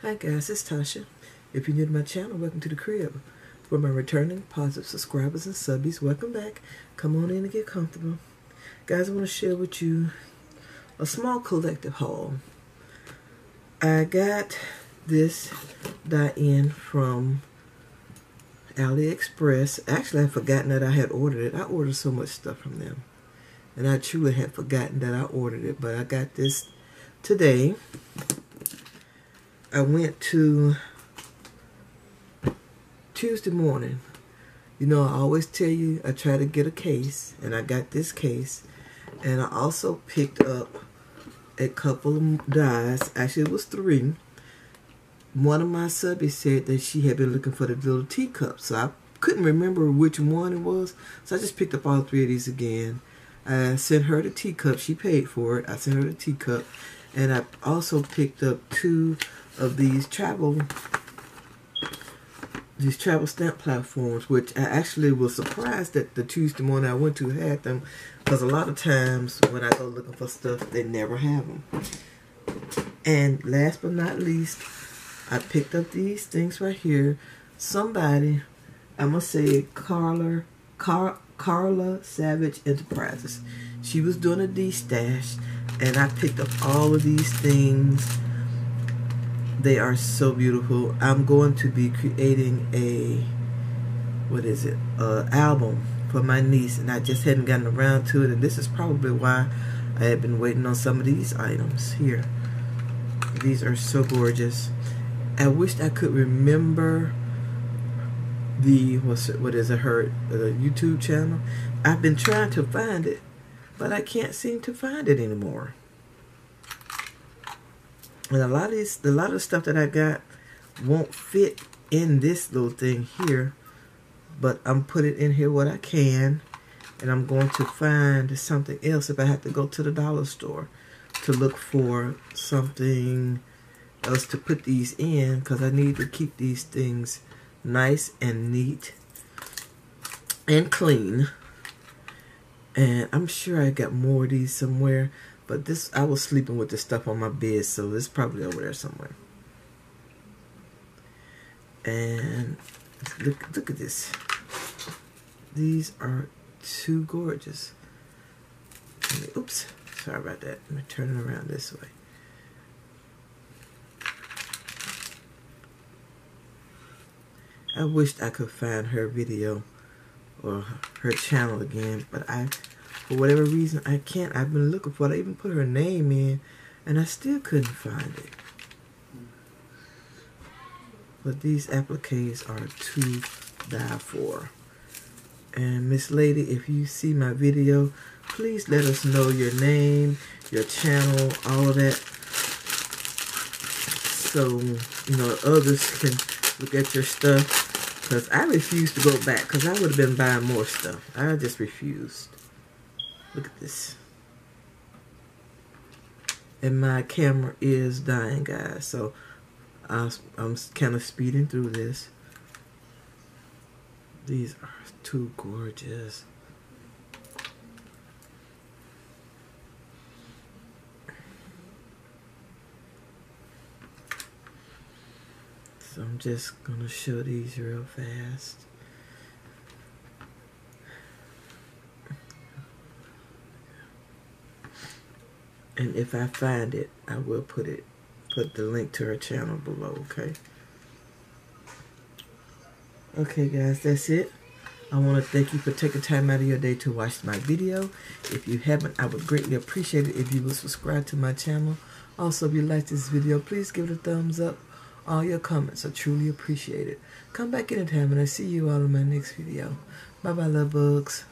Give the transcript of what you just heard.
Hi guys, it's Tasha. If you're new to my channel, welcome to the crib. For my returning positive subscribers and subbies, welcome back. Come on in and get comfortable. Guys, I want to share with you a small collective haul. I got this dye-in from AliExpress. Actually, I'd forgotten that I had ordered it. I ordered so much stuff from them. And I truly had forgotten that I ordered it. But I got this today. I went to Tuesday morning. You know, I always tell you I try to get a case, and I got this case. And I also picked up a couple of dyes. Actually, it was 3. One of my subbies said that she had been looking for the little teacup, so I couldn't remember which one it was. So I just picked up all 3 of these again. I sent her the teacup. She paid for it. I sent her the teacup. And I also picked up 2 of these travel stamp platforms, which I actually was surprised that the Tuesday morning I went to had them, because a lot of times when I go looking for stuff, they never have them. And last but not least, I picked up these things right here. Somebody, I'm gonna say Carla Savage Enterprises. She was doing a D-stash, and I picked up all of these things. They are so beautiful. I'm going to be creating a, album for my niece, and I just hadn't gotten around to it, and this is probably why I had been waiting on some of these items here. These are so gorgeous. I wished I could remember the, her YouTube channel. I've been trying to find it, but I can't seem to find it anymore. And a lot of stuff that I got won't fit in this little thing here, but I'm putting in here what I can, and I'm going to find something else if I have to go to the dollar store to look for something else to put these in, because I need to keep these things nice and neat and clean. And I'm sure I got more of these somewhere. But this, I was sleeping with this stuff on my bed, so it's probably over there somewhere. And look at this. These are too gorgeous. Oops, sorry about that. Let me turn it around this way. I wished I could find her video or her channel again, but for whatever reason, I can't. I've been looking for it. I even put her name in, and I still couldn't find it. But these appliques are to die for. And Miss Lady, if you see my video, please let us know your name, your channel, all of that, so you know others can look at your stuff. Because I refuse to go back, because I would have been buying more stuff. I just refused. Look at this. And my camera is dying, guys. So I'm kind of speeding through this. These are too gorgeous. So I'm just going to show these real fast. And if I find it, I will put the link to her channel below, okay? Okay, guys, that's it. I want to thank you for taking time out of your day to watch my video. If you haven't, I would greatly appreciate it if you would subscribe to my channel. Also, if you like this video, please give it a thumbs up. All your comments are truly appreciated. Come back anytime, and I'll see you all in my next video. Bye-bye, love bugs.